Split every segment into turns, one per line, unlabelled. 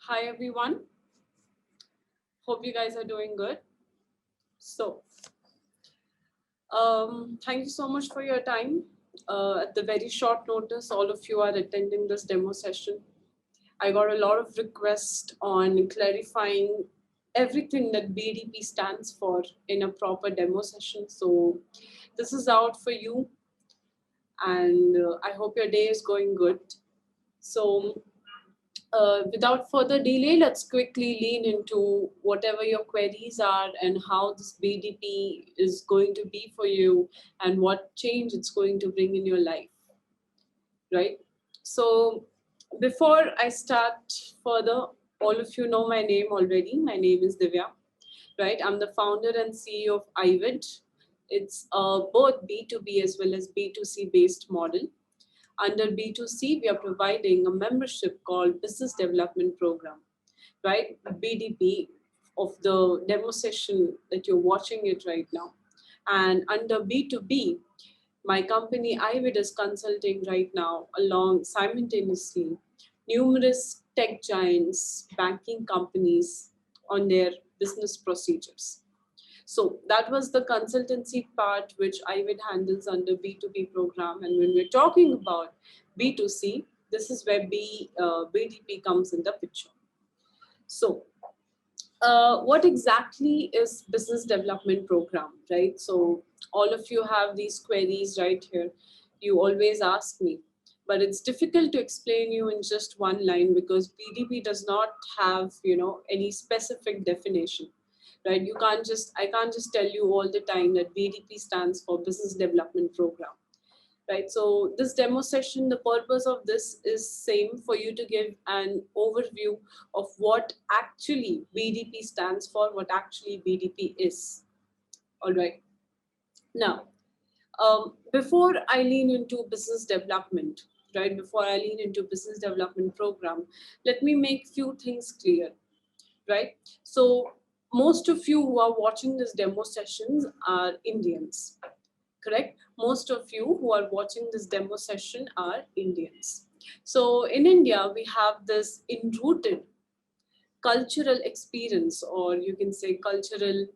Hi everyone, hope you guys are doing good. So, thank you so much for your time. At the very short notice, all of you are attending this demo session. I got a lot of requests on clarifying everything that BDP stands for in a proper demo session. So, this is out for you, and I hope your day is going good. So, without further delay, let's quickly lean into whatever your queries are and how this BDP is going to be for you and what change it's going to bring in your life, right? So before I start further, all of you know my name already. My name is Divya, right? I'm the founder and CEO of AYVID. It's both B2B as well as B2C based model. Under B2C, we are providing a membership called Business Development Program, right? BDP of the demo session that you're watching it right now. And under B2B, my company IVID is consulting right now along simultaneously numerous tech giants, banking companies on their business procedures. So that was the consultancy part which IVID handles under B2B program. And when we're talking about B2C, this is where BDP comes in the picture. So what exactly is business development program, right? So all of you have these queries right here. You always ask me, but it's difficult to explain you in just one line because BDP does not have, any specific definition, right? I can't just tell you all the time that BDP stands for business development program, right? So this demo session, the purpose of this is same for you to give an overview of what actually BDP stands for, what actually BDP is. All right. Now, before I lean into business development, right? Before I lean into business development program, let me make few things clear, right? So most of you who are watching this demo sessions are Indians, correct? Most of you who are watching this demo session are Indians. So in India, we have this enrooted cultural experience, or you can say cultural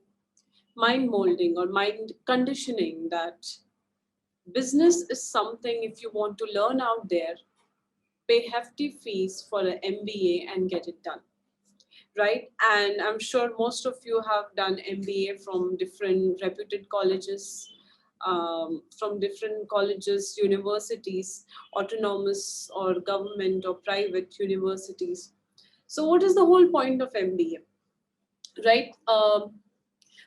mind molding or mind conditioning, that business is something, if you want to learn out there, pay hefty fees for an MBA and get it done, right? And I'm sure most of you have done MBA from different reputed colleges, universities, autonomous or government or private universities. So, what is the whole point of MBA, right?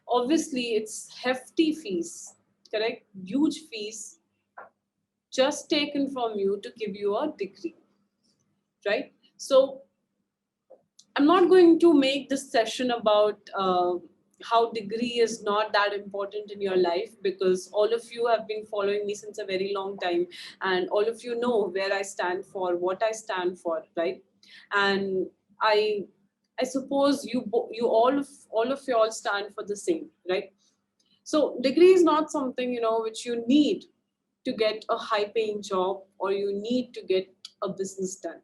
Obviously, it's hefty fees, correct? Huge fees just taken from you to give you a degree, right? So, I'm not going to make this session about how degree is not that important in your life, because all of you have been following me since a very long time, and all of you know where I stand for, what I stand for, right? And I I suppose you all of you all stand for the same, right? So degree is not something which you need to get a high paying job or you need to get a business done,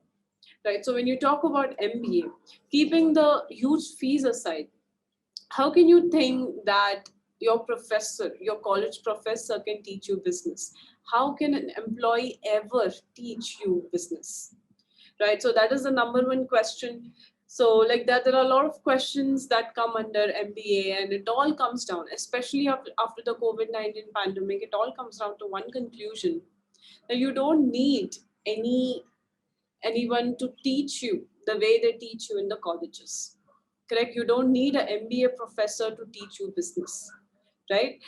right? So when you talk about MBA, keeping the huge fees aside, how can you think that your college professor can teach you business? How can an employee ever teach you business? Right? So that is the number one question. So like that, there are a lot of questions that come under MBA, and it all comes down, especially after the COVID-19 pandemic, it all comes down to one conclusion, that you don't need anyone to teach you the way they teach you in the colleges. Correct? You don't need an MBA professor to teach you business, right?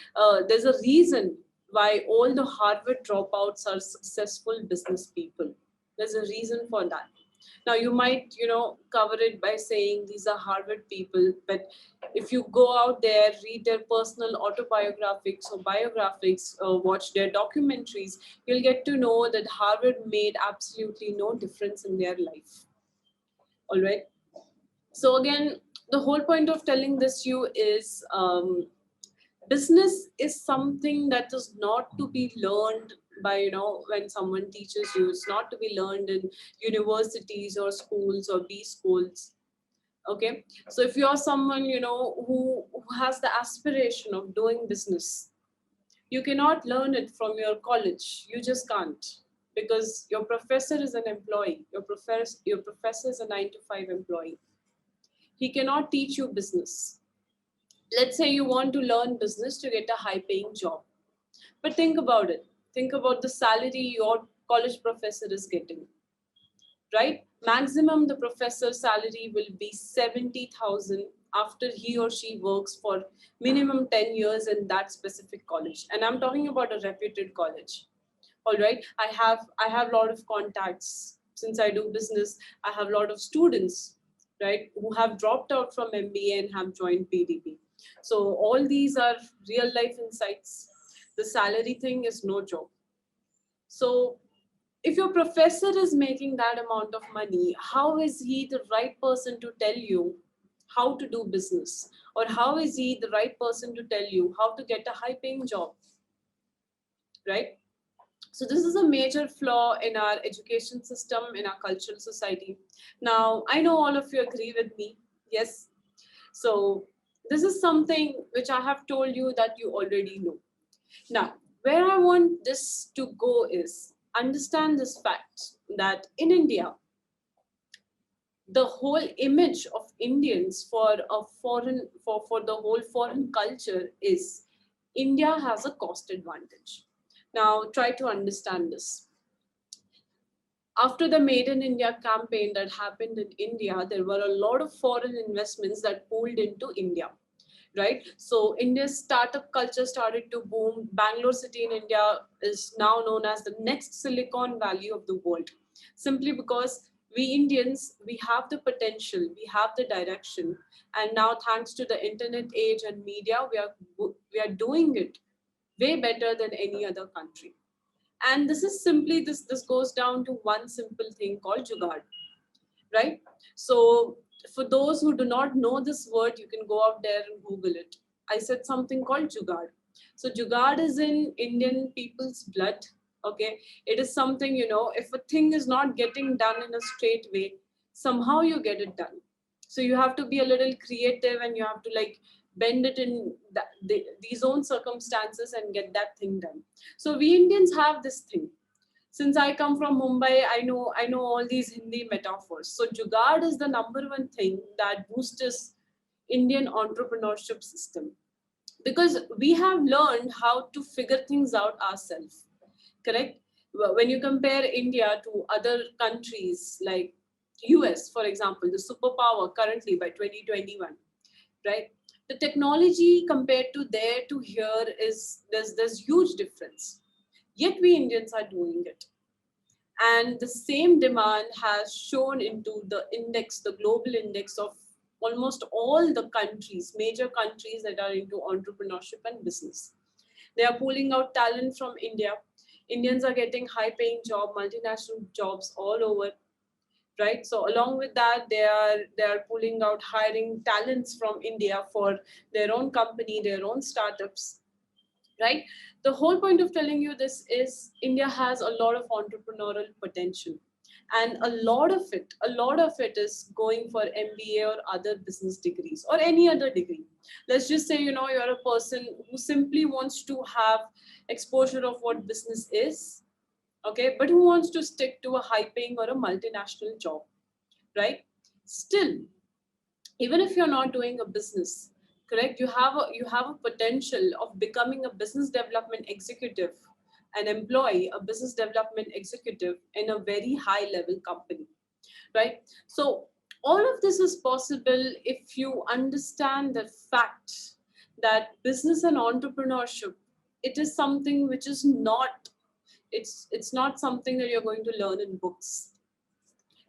There's a reason why all the Harvard dropouts are successful business people. There's a reason for that. Now you might, cover it by saying these are Harvard people, but if you go out there, read their personal autobiographics or biographics, watch their documentaries, you'll get to know that Harvard made absolutely no difference in their life. All right. So again, the whole point of telling this to you is business is something that is not to be learned by when someone teaches you. It's not to be learned in universities or schools or B schools. Okay, so if you're someone, who has the aspiration of doing business, you cannot learn it from your college. You just can't, because your professor is an employee. Your professor is a 9 to 5 employee. He cannot teach you business. Let's say you want to learn business to get a high paying job, but think about it. Think about the salary your college professor is getting, right? Maximum the professor's salary will be 70,000 after he or she works for minimum 10 years in that specific college. And I'm talking about a reputed college. All right. I have a lot of contacts. Since I do business, I have a lot of students, right, who have dropped out from MBA and have joined PDP. So all these are real life insights. The salary thing is no joke. So if your professor is making that amount of money, how is he the right person to tell you how to do business? Or how is he the right person to tell you how to get a high paying job? Right? So this is a major flaw in our education system, in our cultural society. Now, I know all of you agree with me. Yes. So this is something which I have told you that you already know. Now, where I want this to go is understand this fact that in India, the whole image of Indians for a foreign for the whole foreign culture is India has a cost advantage. Now, try to understand this. After the Made in India campaign that happened in India, there were a lot of foreign investments that pulled into India, right? So India's startup culture started to boom. Bangalore city in India is now known as the next Silicon Valley of the world, simply because we Indians, we have the potential, we have the direction, and now thanks to the internet age and media, we are doing it way better than any other country. And this is simply this goes down to one simple thing called jugaad, right? So for those who do not know this word, you can go out there and Google it. I said something called jugaad. So jugaad is in Indian people's blood. Okay, it is something, if a thing is not getting done in a straight way, somehow you get it done. So you have to be a little creative and you have to like bend it in these own circumstances and get that thing done. So we Indians have this thing. Since I come from Mumbai, I know all these Hindi metaphors. So jugaad is the number one thing that boosts Indian entrepreneurship system, because we have learned how to figure things out ourselves. Correct? When you compare India to other countries like US, for example, the superpower currently by 2021, right? The technology compared to there to here is there's huge difference. Yet we Indians are doing it, and the same demand has shown into the global index of almost all the countries, major countries that are into entrepreneurship and business. They are pulling out talent from India. Indians are getting high paying job, multinational jobs all over, right? So along with that, they are pulling out hiring talents from India for their own company, their own startups, right? The whole point of telling you this is India has a lot of entrepreneurial potential, and a lot of it is going for MBA or other business degrees or any other degree. Let's just say, you're a person who simply wants to have exposure of what business is, okay, but who wants to stick to a high paying or a multinational job, right? Still, even if you're not doing a business, correct, you have a potential of becoming a business development executive, an employee, a business development executive in a very high level company, right? So all of this is possible if you understand the fact that business and entrepreneurship, it is something which is not, it's not something that you're going to learn in books.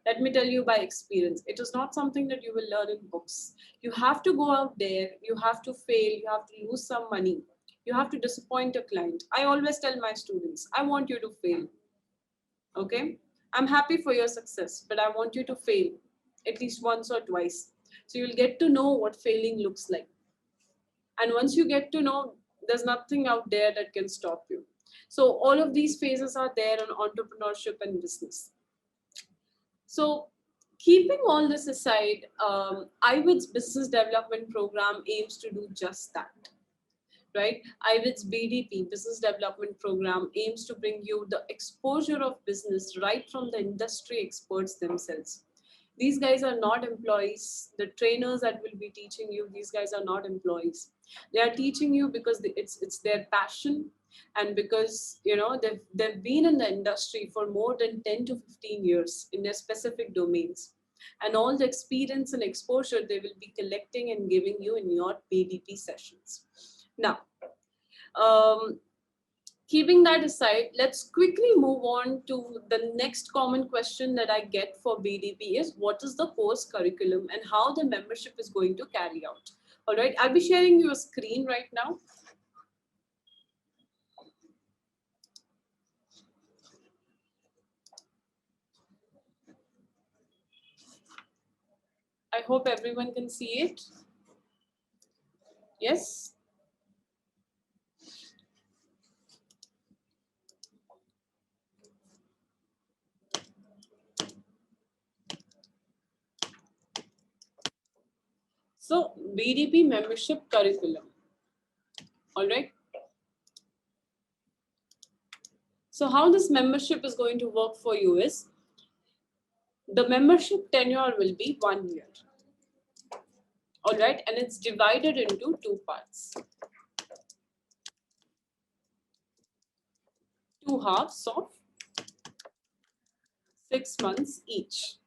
Let me tell you by experience, it is not something that you will learn in books. You have to go out there, you have to fail, you have to lose some money, you have to disappoint a client. I always tell my students, I want you to fail. Okay? I'm happy for your success, but I want you to fail at least once or twice. So you'll get to know what failing looks like. And once you get to know, there's nothing out there that can stop you. So all of these phases are there on entrepreneurship and business. So Keeping all this aside, IVID's business development program aims to do just that. Right? IVID's BDP, Business Development Program, aims to bring you the exposure of business right from the industry experts themselves. These guys are not employees. The trainers that will be teaching you, these guys are not employees. They are teaching you because it's their passion, and because they've been in the industry for more than 10 to 15 years in their specific domains, and all the experience and exposure they will be collecting and giving you in your BDP sessions. Now, keeping that aside, let's quickly move on to the next common question that I get for BDP is, what is the course curriculum and how the membership is going to carry out? All right, I'll be sharing you a screen right now. I hope everyone can see it. Yes? So, BDP membership curriculum. All right. So, how this membership is going to work for you is, the membership tenure will be 1 year. All right, and it's divided into 2 parts. 2 halves of 6 months each.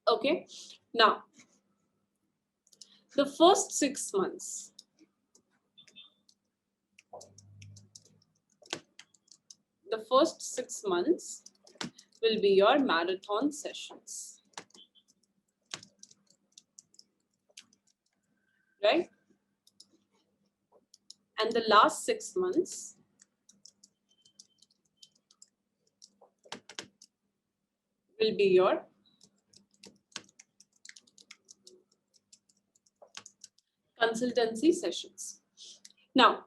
Okay, now the first 6 months, will be your marathon sessions, right? And the last 6 months will be your consultancy sessions. Now,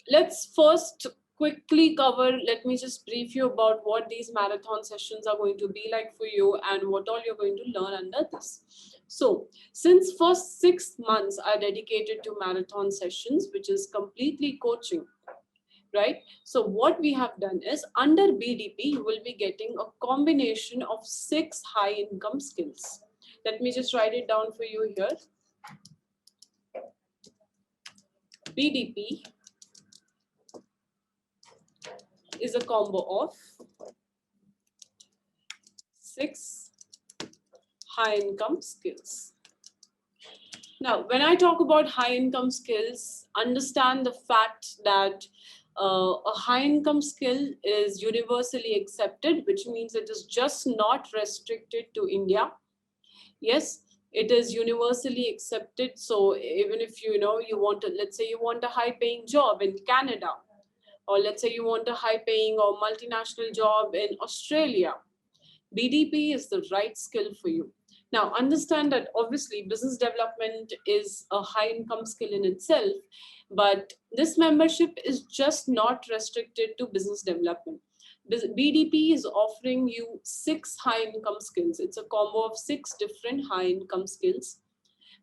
let's first quickly cover, let me just brief you about what these marathon sessions are going to be like for you and what all you're going to learn under this. So, since first 6 months are dedicated to marathon sessions, which is completely coaching, right? So what we have done is, under BDP, you will be getting a combination of 6 high income skills. Let me just write it down for you here. BDP is a combo of 6 high income skills. Now, when I talk about high income skills, understand the fact that a high income skill is universally accepted, which means it is just not restricted to India. Yes, it is universally accepted. So even if you want to, let's say you want a high paying job in Canada, or let's say you want a high paying or multinational job in Australia, BDP is the right skill for you. Now, understand that obviously business development is a high income skill in itself, but this membership is just not restricted to business development. BDP is offering you 6 high income skills. It's a combo of 6 different high income skills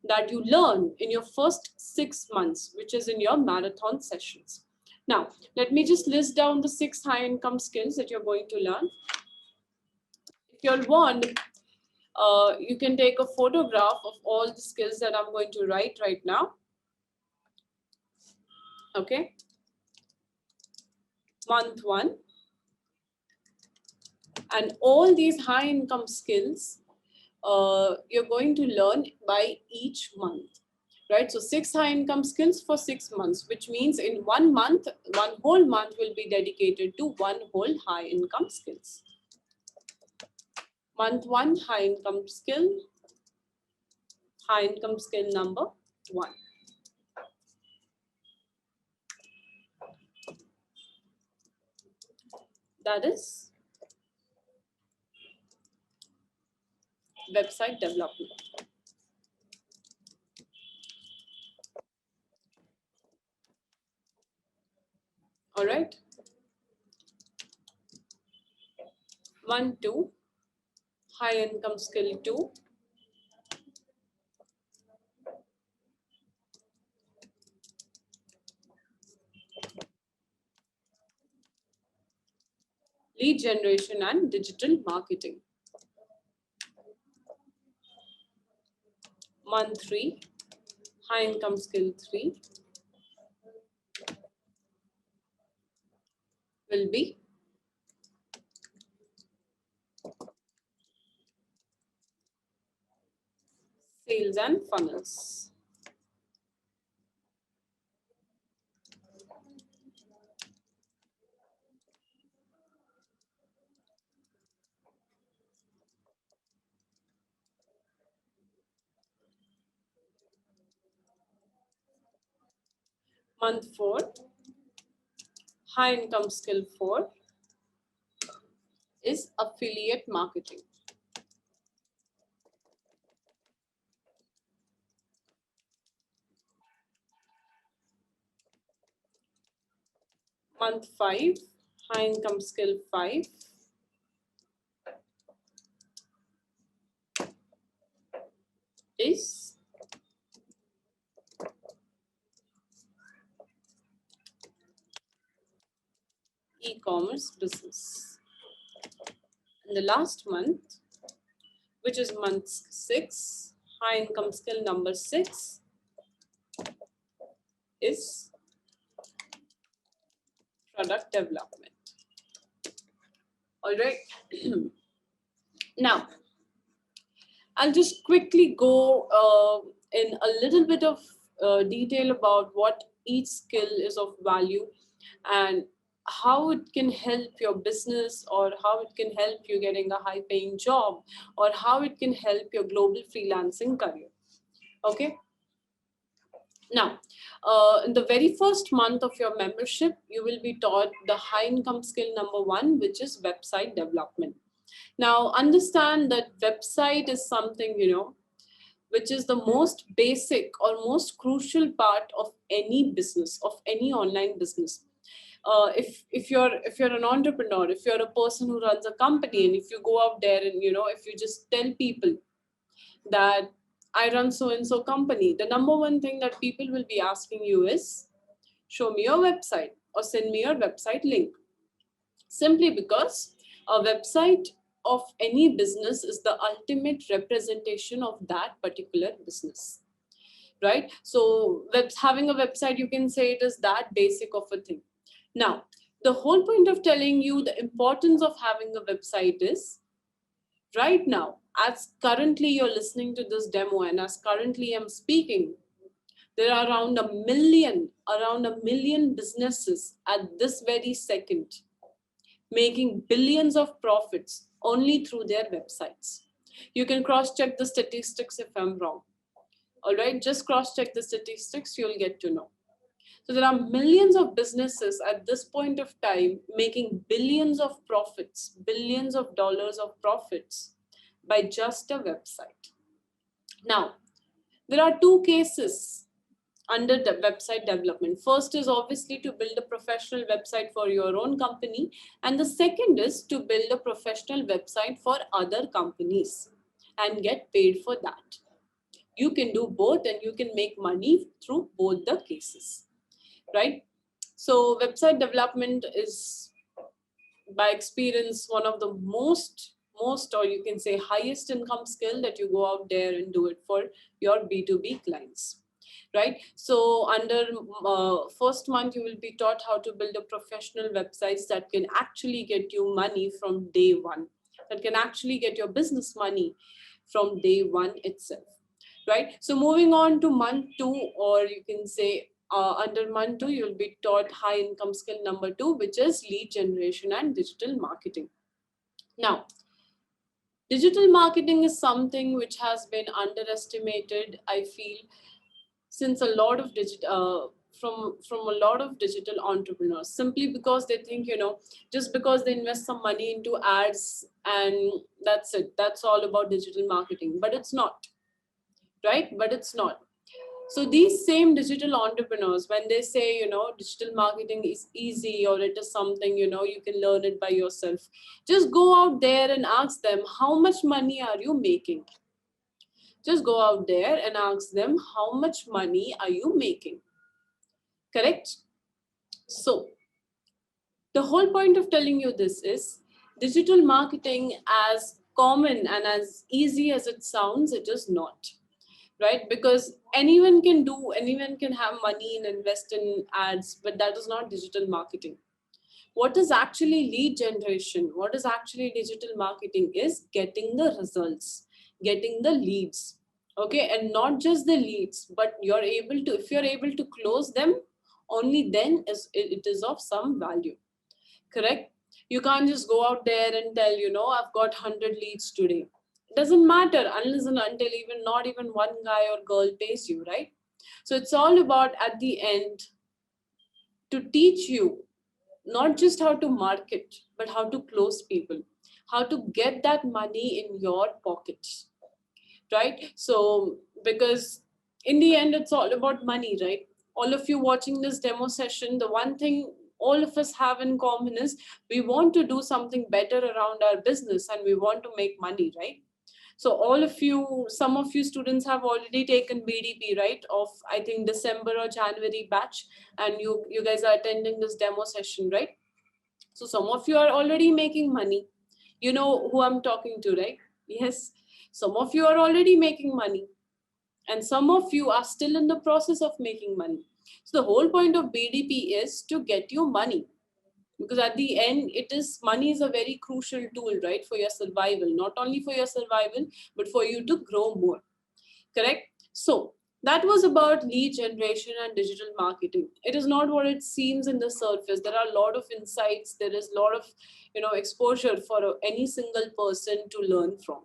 that you learn in your first 6 months, which is in your marathon sessions. Now, let me just list down the 6 high income skills that you're going to learn. If you'll want, you can take a photograph of all the skills that I'm going to write right now. Okay. Month 1. And all these high income skills, you're going to learn by each month, right? So 6 high income skills for 6 months, which means in 1 month, 1 whole month will be dedicated to 1 whole high income skills. Month 1, high income skill number 1. That is website development. All right. 1, 2, high income skill 2, lead generation and digital marketing. Month 3, high income skill 3 will be sales and funnels. Month 4, high income skill 4 is affiliate marketing. Month 5, high income skill 5 is e-commerce business. And the last month, which is month 6, high income skill number 6 is product development. All right. Now, I'll just quickly go in a little bit of detail about what each skill is of value and how it can help your business, or how it can help you getting a high paying job, or how it can help your global freelancing career. Okay. Now, in the very first month of your membership, you will be taught the high income skill number 1, which is website development. Now, understand that website is something, which is the most basic or most crucial part of any business, of any online business. If you're an entrepreneur, if you're a person who runs a company, and if you go out there and if you just tell people that I run so and so company, the number one thing that people will be asking you is, show me your website or send me your website link. Simply because a website of any business is the ultimate representation of that particular business, right? So having a website, you can say it is that basic of a thing. Now, the whole point of telling you the importance of having a website is, right now, as currently you're listening to this demo and as currently I'm speaking, there are around a million businesses at this very second making billions of profits only through their websites. You can cross-check the statistics if I'm wrong. All right, just cross-check the statistics, you'll get to know. So there are millions of businesses at this point of time making billions of profits, billions of dollars of profits by just a website. Now, there are two cases under the website development. First is obviously to build a professional website for your own company, and the second is to build a professional website for other companies and get paid for that. You can do both and you can make money through both the cases, right? So website development is by experience one of the most or you can say highest income skill that you go out there and do it for your B2B clients. Right? So under first month, you will be taught how to build a professional websites that can actually get you money from day one, that can actually get your business money from day one itself. Right? So moving on to month 2, or you can say under month 2, you'll be taught high income skill number 2, which is lead generation and digital marketing. Now, digital marketing is something which has been underestimated, I feel, since a lot of from a lot of digital entrepreneurs, simply because they think, just because they invest some money into ads and that's it, that's all about digital marketing. But it's not, right? But it's not. So these same digital entrepreneurs, when they say, digital marketing is easy or it is something, you can learn it by yourself, just go out there and ask them, how much money are you making? Just go out there and ask them, how much money are you making? Correct? So the whole point of telling you this is digital marketing, as common and as easy as it sounds, it is not. Right? Because anyone can have money and invest in ads, but that is not digital marketing. What is actually lead generation? What is actually digital marketing is getting the results, getting the leads. Okay, and not just the leads, but if you're able to close them, only then is it is of some value. Correct? You can't just go out there and tell, I've got 100 leads today. It doesn't matter unless and until not even one guy or girl pays you, right? So it's all about at the end to teach you not just how to market, but how to close people, how to get that money in your pockets, right? So, because in the end, it's all about money, right? All of you watching this demo session, the one thing all of us have in common is we want to do something better around our business and we want to make money, right? So all of you, some of you students have already taken BDP, right? Of I think December or January batch, and you guys are attending this demo session, right? So some of you are already making money. You know who I'm talking to, right? Yes. Some of you are already making money, and some of you are still in the process of making money. So the whole point of BDP is to get you money, because at the end money is a very crucial tool, right, for your survival, not only for your survival but for you to grow more. Correct? So that was about lead generation and digital marketing. It is not what it seems in the surface. There are a lot of insights, there is a lot of exposure for any single person to learn from.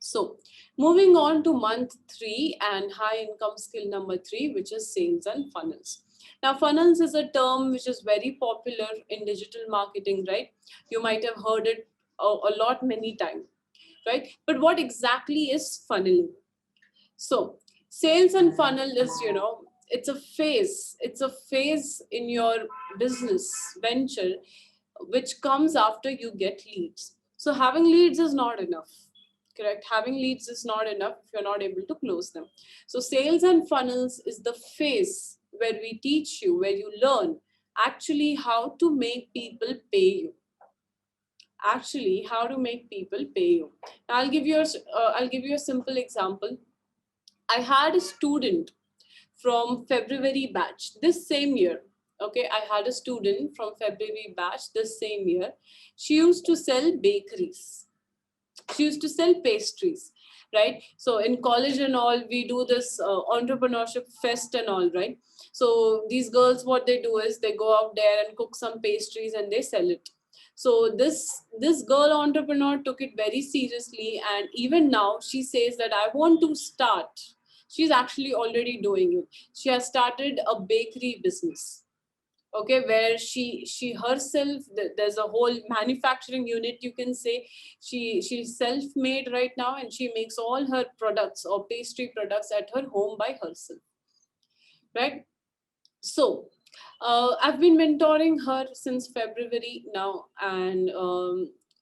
So moving on to month 3 and high income skill number 3, which is sales and funnels. Now, funnels is a term which is very popular in digital marketing, right? You might have heard it a lot many times, right? But what exactly is funneling? So sales and funnel is, it's a phase in your business venture which comes after you get leads. So having leads is not enough. Correct? Having leads is not enough if you're not able to close them. So sales and funnels is the phase where we teach you, where you learn actually how to make people pay you. Actually, how to make people pay you. Now, I'll give you a simple example. I had a student from February batch this same year. Okay, I had a student from February batch this same year. She used to sell bakeries. She used to sell pastries, right? So in college and all, we do this entrepreneurship fest and all, right? So these girls, what they do is they go out there and cook some pastries and they sell it. So this girl entrepreneur took it very seriously, and even now she says that I want to start. She's actually already doing it. She has started a bakery business, okay, where she herself, there's a whole manufacturing unit, you can say. She's self-made right now, and she makes all her products or pastry products at her home by herself, right? So I've been mentoring her since February now, and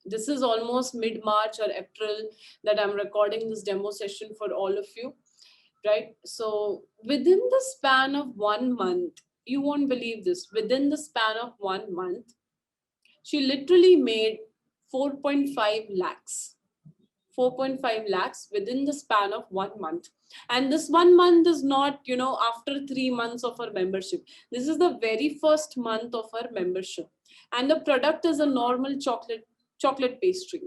this is almost mid-March or April that I'm recording this demo session for all of you, right? So within the span of 1 month, you won't believe this, within the span of 1 month, she literally made 4.5 lakhs. 4.5 lakhs within the span of 1 month. And this 1 month is not, after 3 months of her membership. This is the very first month of her membership. And the product is a normal chocolate pastry,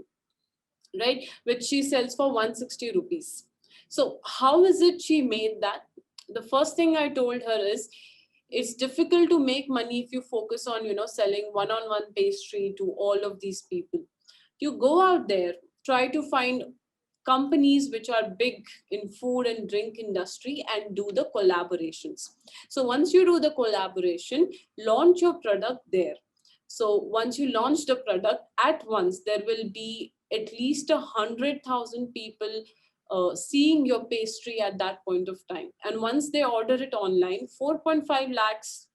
right? Which she sells for 160 rupees. So how is it she made that? The first thing I told her is, it's difficult to make money if you focus on, selling one-on-one pastry to all of these people. You go out there, try to find companies which are big in food and drink industry and do the collaborations. So once you do the collaboration, launch your product there. So once you launch the product, at once there will be at least 100,000 people seeing your pastry at that point of time. And once they order it online, 4.5 lakhs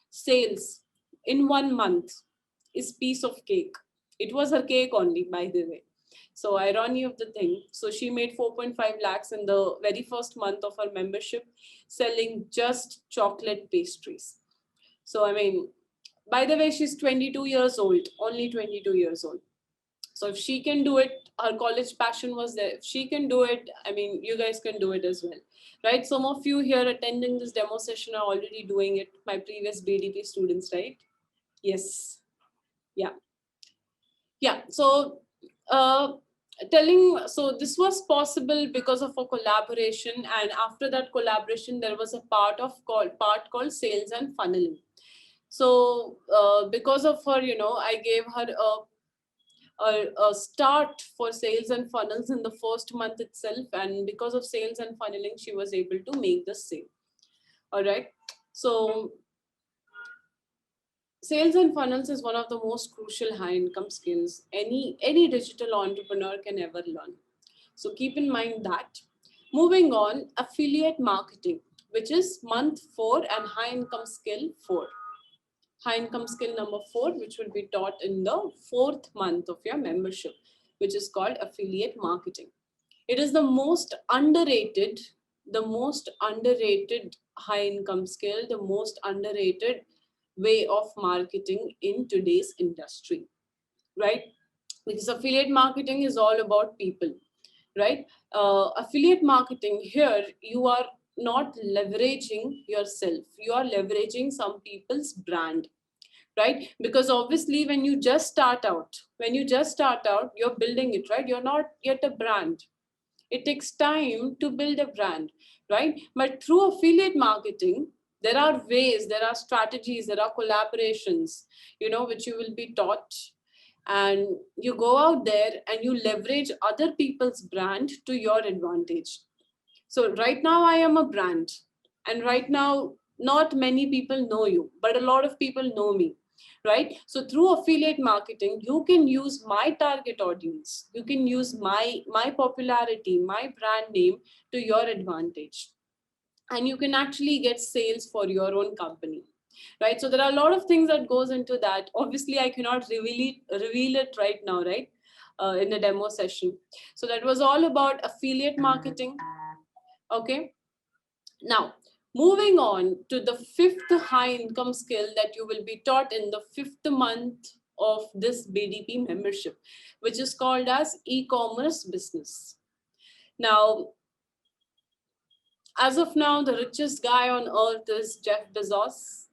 sales in 1 month is piece of cake. It was her cake only, by the way. So irony of the thing. So she made 4.5 lakhs in the very first month of her membership, selling just chocolate pastries. So, I mean, by the way, she's 22 years old, only 22 years old. So if she can do it, her college passion was there. If she can do it, I mean, you guys can do it as well, right? Some of you here attending this demo session are already doing it. My previous BDP students, right? Yes. Yeah. Yeah. So, so this was possible because of a collaboration, and after that collaboration, there was a part called sales and funneling. So because of her, I gave her a start for sales and funnels in the first month itself, and because of sales and funneling, she was able to make the sale. All right. So sales and funnels is one of the most crucial high income skills any digital entrepreneur can ever learn. So keep in mind that. Moving on, affiliate marketing, which is month 4 and high income skill 4. High income skill number 4, which will be taught in the 4th month of your membership, which is called affiliate marketing. It is the most underrated high income skill, the most underrated way of marketing in today's industry, right? Because affiliate marketing is all about people, right? Affiliate marketing here, you are not leveraging yourself, you are leveraging some people's brand, right? Because obviously when you just start out, you're building it, right? You're not yet a brand. It takes time to build a brand, right? But through affiliate marketing, there are ways, there are strategies, there are collaborations, which you will be taught. And you go out there and you leverage other people's brand to your advantage. So right now I am a brand, and right now not many people know you, but a lot of people know me, right? So through affiliate marketing, you can use my target audience, you can use my popularity, my brand name to your advantage, and you can actually get sales for your own company, right? So there are a lot of things that goes into that. Obviously I cannot reveal it right now, right? In the demo session. So that was all about affiliate marketing. Okay. Now, moving on to the 5th high income skill that you will be taught in the 5th month of this BDP membership, which is called as e-commerce business. Now, as of now, the richest guy on earth is Jeff Bezos.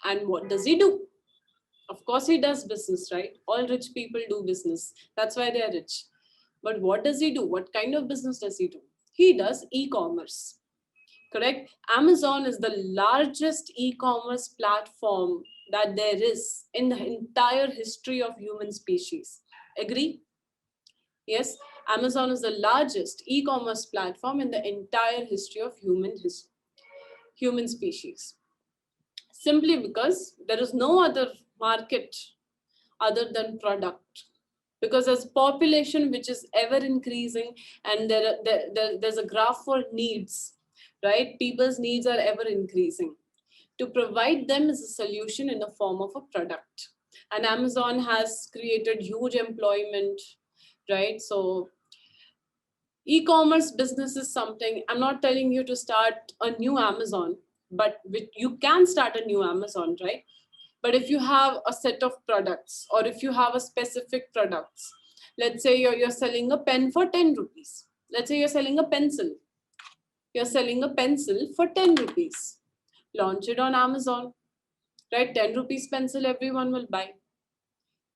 And what does he do? Of course, he does business, right? All rich people do business. That's why they are rich. But what does he do? What kind of business does he do? He does e-commerce. Correct? Amazon is the largest e-commerce platform that there is in the entire history of human species. Agree? Yes, Amazon is the largest e-commerce platform in the entire history of human species. Simply because there is no other market other than product. Because there's population which is ever increasing, and there's a graph for needs, right? People's needs are ever increasing. To provide them is a solution in the form of a product. And Amazon has created huge employment, right? So e-commerce business is something, I'm not telling you to start a new Amazon, but you can start a new Amazon, right? But if you have a set of products, or if you have a specific products, let's say you're selling a pen for 10 rupees. Let's say you're selling a pencil. You're selling a pencil for 10 rupees. Launch it on Amazon, right? 10 rupees pencil, everyone will buy.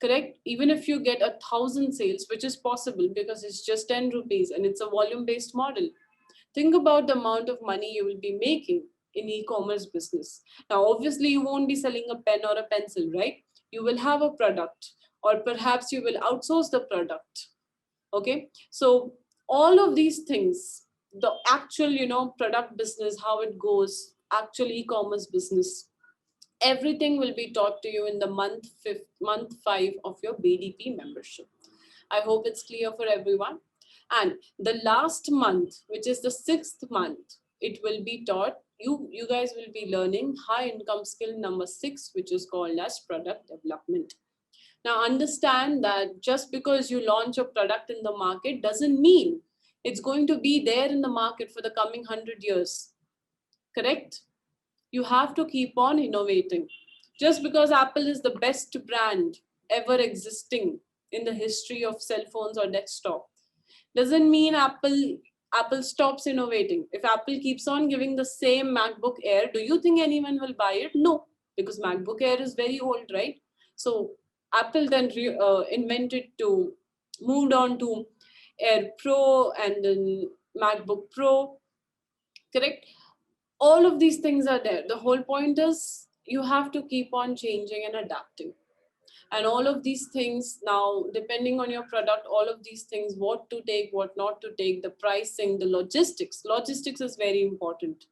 Correct? Even if you get 1,000 sales, which is possible because it's just 10 rupees and it's a volume-based model. Think about the amount of money you will be making in e-commerce business. Now, obviously, you won't be selling a pen or a pencil, right? You will have a product, or perhaps you will outsource the product. Okay. So all of these things, the actual, product business, how it goes, actual e-commerce business, everything will be taught to you in the month 5 of your BDP membership. I hope it's clear for everyone. And the last month, which is the 6th month, it will be taught, you guys will be learning high income skill number 6, which is called as product development. Now understand that just because you launch a product in the market doesn't mean it's going to be there in the market for the coming 100 years. Correct? You have to keep on innovating. Just because Apple is the best brand ever existing in the history of cell phones or desktop doesn't mean Apple stops innovating. If Apple keeps on giving the same MacBook Air, do you think anyone will buy it? No, because MacBook Air is very old, right? So Apple then moved on to Air Pro and then MacBook Pro, correct? All of these things are there. The whole point is you have to keep on changing and adapting. And all of these things now, depending on your product, all of these things, what to take, what not to take, the pricing, the logistics is very important.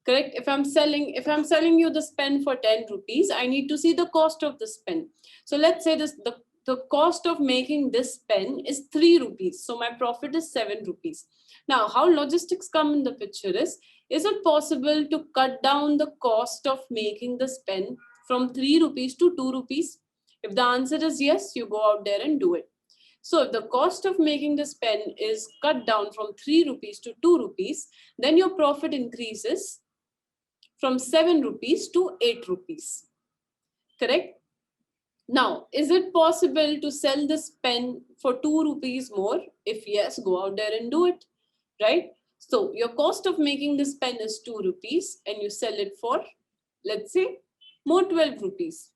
Correct? If I'm selling you this pen for 10 rupees, I need to see the cost of this pen. So let's say the cost of making this pen is 3 rupees. So my profit is 7 rupees. Now, how logistics come in the picture is it possible to cut down the cost of making this pen from 3 rupees to 2 rupees? If the answer is yes, you go out there and do it. So if the cost of making this pen is cut down from 3 rupees to 2 rupees, then your profit increases from 7 rupees to 8 rupees. Correct? Now, is it possible to sell this pen for 2 rupees more? If yes, go out there and do it, right? So your cost of making this pen is 2 rupees and you sell it for, let's say, more 12 rupees,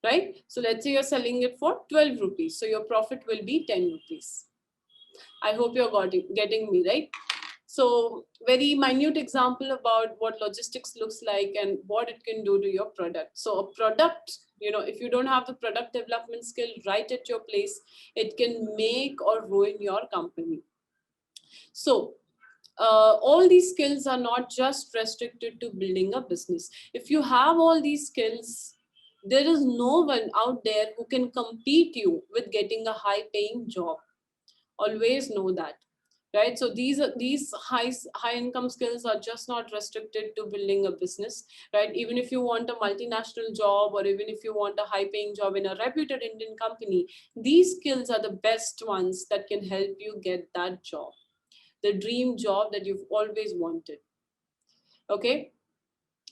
right? So let's say you're selling it for 12 rupees. So your profit will be 10 rupees. I hope you're getting me, right? So very minute example about what logistics looks like and what it can do to your product. So a product, if you don't have the product development skill right at your place, it can make or ruin your company. So all these skills are not just restricted to building a business. If you have all these skills, there is no one out there who can compete you with getting a high paying job. Always know that. Right, so these high income skills are just not restricted to building a business, right? Even if you want a multinational job, or even if you want a high paying job in a reputed Indian company, these skills are the best ones that can help you get that job, the dream job that you've always wanted. Okay,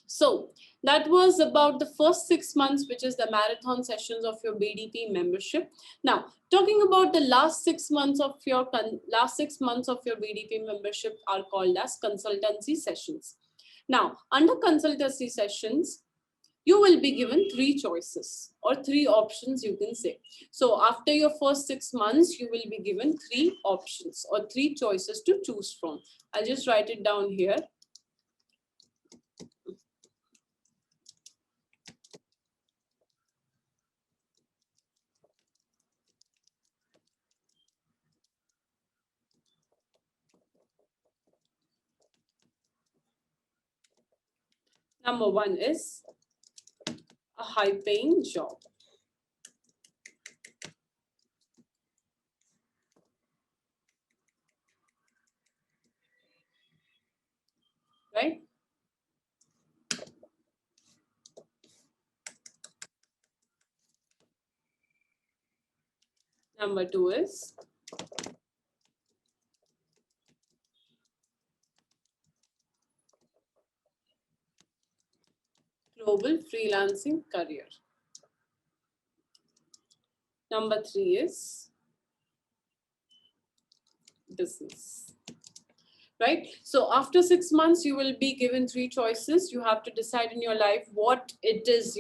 so that was about the first 6 months, which is the marathon sessions of your BDP membership. Now, talking about the last 6 months of your BDP membership are called as consultancy sessions. Now, under consultancy sessions, you will be given 3 choices or 3 options, you can say. So after your first 6 months, you will be given 3 options or 3 choices to choose from. I'll just write it down here. Number 1 is a high paying job. Right? Number 2 is global freelancing career. Number 3 is business. Right? So after 6 months, you will be given 3 choices. You have to decide in your life what it is,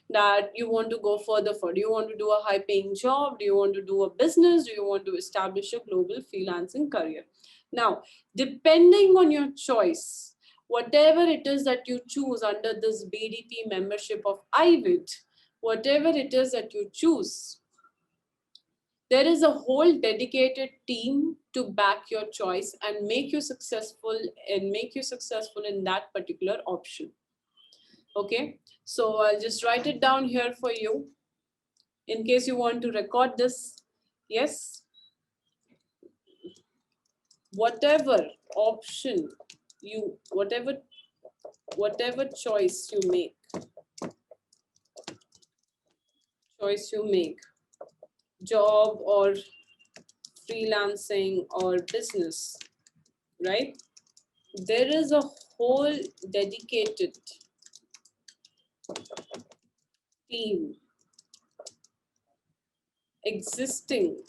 that you want to go further for. Do you want to do a high paying job? Do you want to do a business? Do you want to establish a global freelancing career? Now, depending on your choice, whatever it is that you choose under this BDP membership of AYVID, whatever it is that you choose, there is a whole dedicated team to back your choice and make you successful in that particular option. Okay, so I'll just write it down here for you in case you want to record this. Yes. whatever option you, whatever choice you make, job or freelancing or business, right? There is a whole dedicated team existing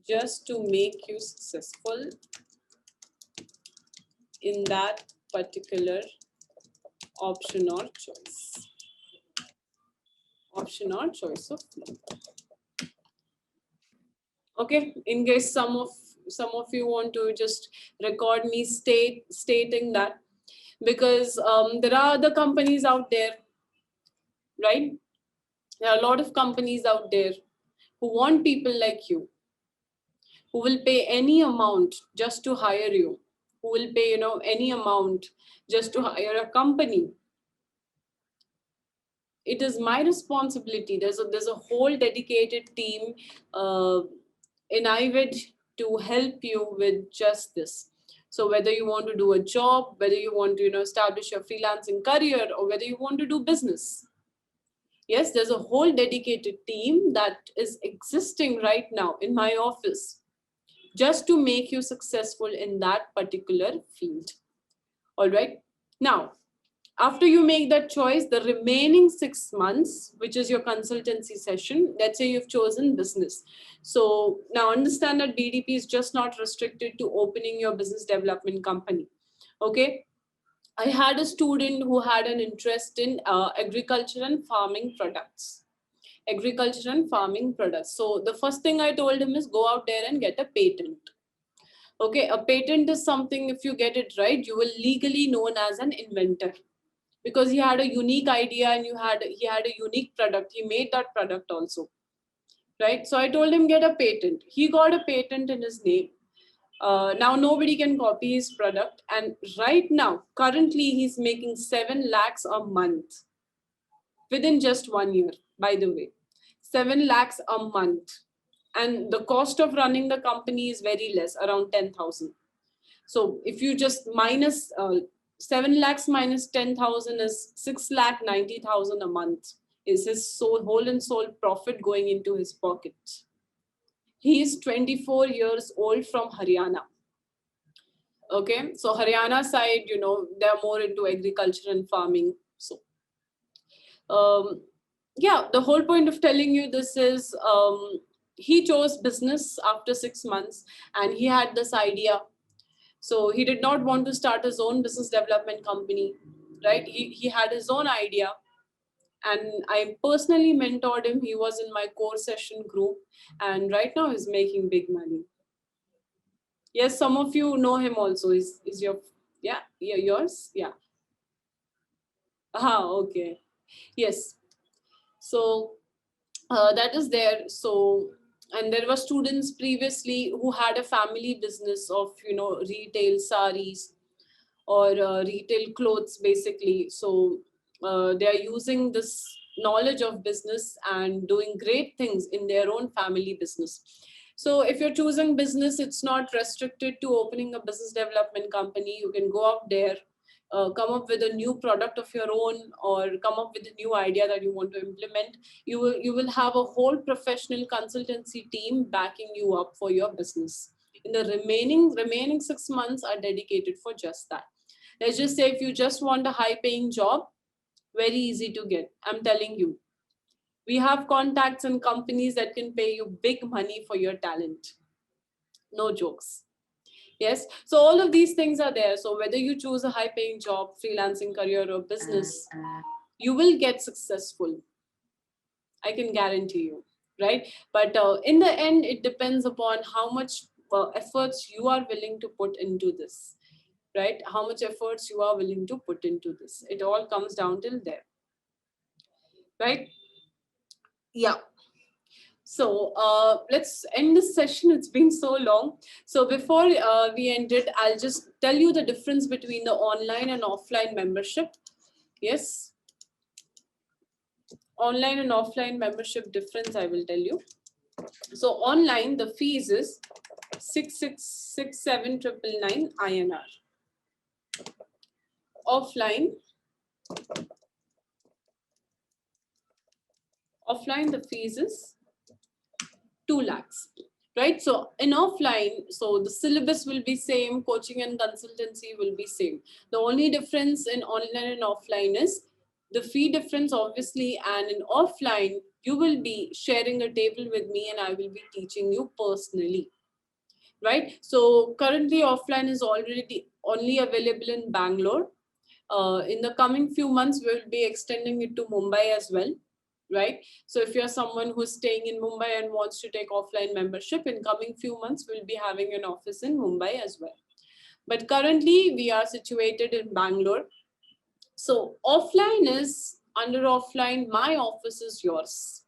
just to make you successful in that particular option or choice. Option or choice of flow. Okay, in case some of you want to just record me stating that, because there are other companies out there, right? There are a lot of companies out there who want people like you, who will pay any amount just to hire you, who will pay, any amount just to hire a company. It is my responsibility. There's a whole dedicated team in AYVID to help you with just this. So whether you want to do a job, whether you want to establish your freelancing career, or whether you want to do business, yes, there's a whole dedicated team that is existing right now in my office just to make you successful in that particular field. All right. Now, after you make that choice, the remaining 6 months, which is your consultancy session, let's say you've chosen business. So now understand that BDP is just not restricted to opening your business development company. Okay. I had a student who had an interest in agriculture and farming products. Agriculture and farming products. So the first thing I told him is go out there and get a patent. Okay, a patent is something, if you get it right, you will legally known as an inventor, because he had a unique idea and he had a unique product. He made that product also, right? So I told him get a patent. He got a patent in his name. Now nobody can copy his product, and right now currently he's making 7 lakhs a month within just 1 year, by the way. 7 lakhs a month, and the cost of running the company is very less, around 10,000. So if you just minus 7 lakhs minus 10,000 is 6,90,000 a month, is his whole and sole profit going into his pocket. He is 24 years old, from Haryana. Okay, so Haryana side, they're more into agriculture and farming. So yeah, the whole point of telling you this is he chose business after 6 months, and he had this idea. So he did not want to start his own business development company, right? He had his own idea, and I personally mentored him. He was in my core session group, and right now he's making big money. Yes, some of you know him also. Is your, yeah, yours? Yeah. Okay. Yes. So that is there. So, and there were students previously who had a family business of, retail saris or retail clothes, basically. So they are using this knowledge of business and doing great things in their own family business. So if you're choosing business, it's not restricted to opening a business development company. You can go out there, come up with a new product of your own, or come up with a new idea that you want to implement. You will have a whole professional consultancy team backing you up for your business. In the remaining 6 months are dedicated for just that. Let's just say if you just want a high paying job, very easy to get. I'm telling you, we have contacts and companies that can pay you big money for your talent. No jokes. Yes. So all of these things are there. So whether you choose a high paying job, freelancing career, or business, you will get successful. I can guarantee you, right? But in the end, it depends upon how much efforts you are willing to put into this, right? How much efforts you are willing to put into this. It all comes down till there, right? Yeah. So let's end this session. It's been so long. So before we end it, I'll just tell you the difference between the online and offline membership. Yes. Online and offline membership difference, I will tell you. So online, the fees is 6667,999 INR. Offline, the fees is 2 lakhs. Right? So in offline, so the syllabus will be same, coaching and consultancy will be same. The only difference in online and offline is the fee difference, obviously, and in offline, you will be sharing a table with me and I will be teaching you personally. Right? So currently offline is already only available in Bangalore. In the coming few months, we'll be extending it to Mumbai as well. Right? So if you're someone who's staying in Mumbai and wants to take offline membership, in coming few months, we'll be having an office in Mumbai as well. But currently we are situated in Bangalore. So offline is under offline, my office is yours.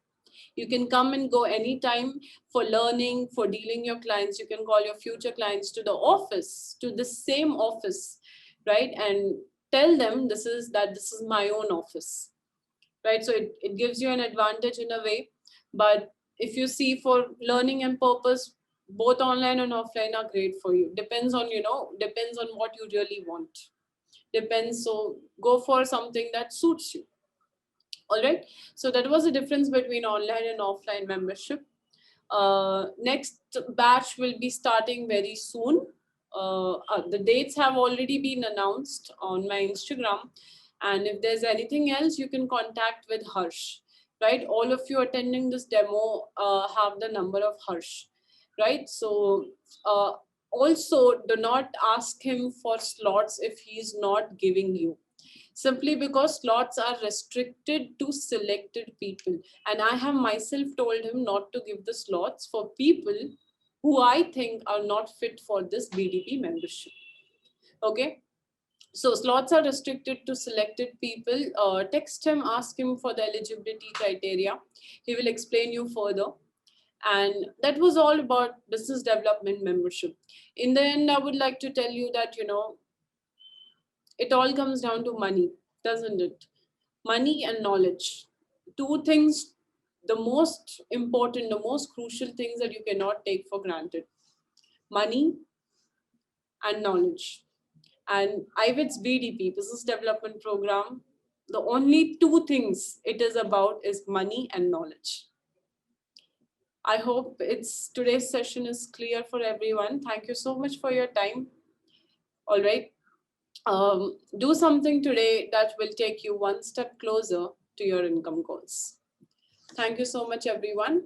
You can come and go anytime for learning, for dealing your clients. You can call your future clients to the office, to the same office, right? And tell them this is my own office, right? So it gives you an advantage in a way. But if you see, for learning and purpose, both online and offline are great for you. Depends on, depends on what you really want. Depends. So go for something that suits you. All right. So that was the difference between online and offline membership. Next batch will be starting very soon. The dates have already been announced on my Instagram. And if there's anything else, you can contact with Harsh, right? All of you attending this demo have the number of Harsh, right? So also do not ask him for slots if he's not giving you, simply because slots are restricted to selected people. And I have myself told him not to give the slots for people who I think are not fit for this BDP membership. Okay. So slots are restricted to selected people. Text him, ask him for the eligibility criteria. He will explain you further. And that was all about business development membership. In the end, I would like to tell you that, it all comes down to money, doesn't it? Money and knowledge. Two things, the most important, the most crucial things that you cannot take for granted. Money and knowledge. And IVID's BDP, Business Development Program, the only two things it is about is money and knowledge. I hope today's session is clear for everyone. Thank you so much for your time. All right. Do something today that will take you one step closer to your income goals. Thank you so much, everyone.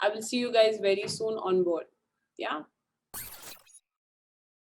I will see you guys very soon on board. Yeah.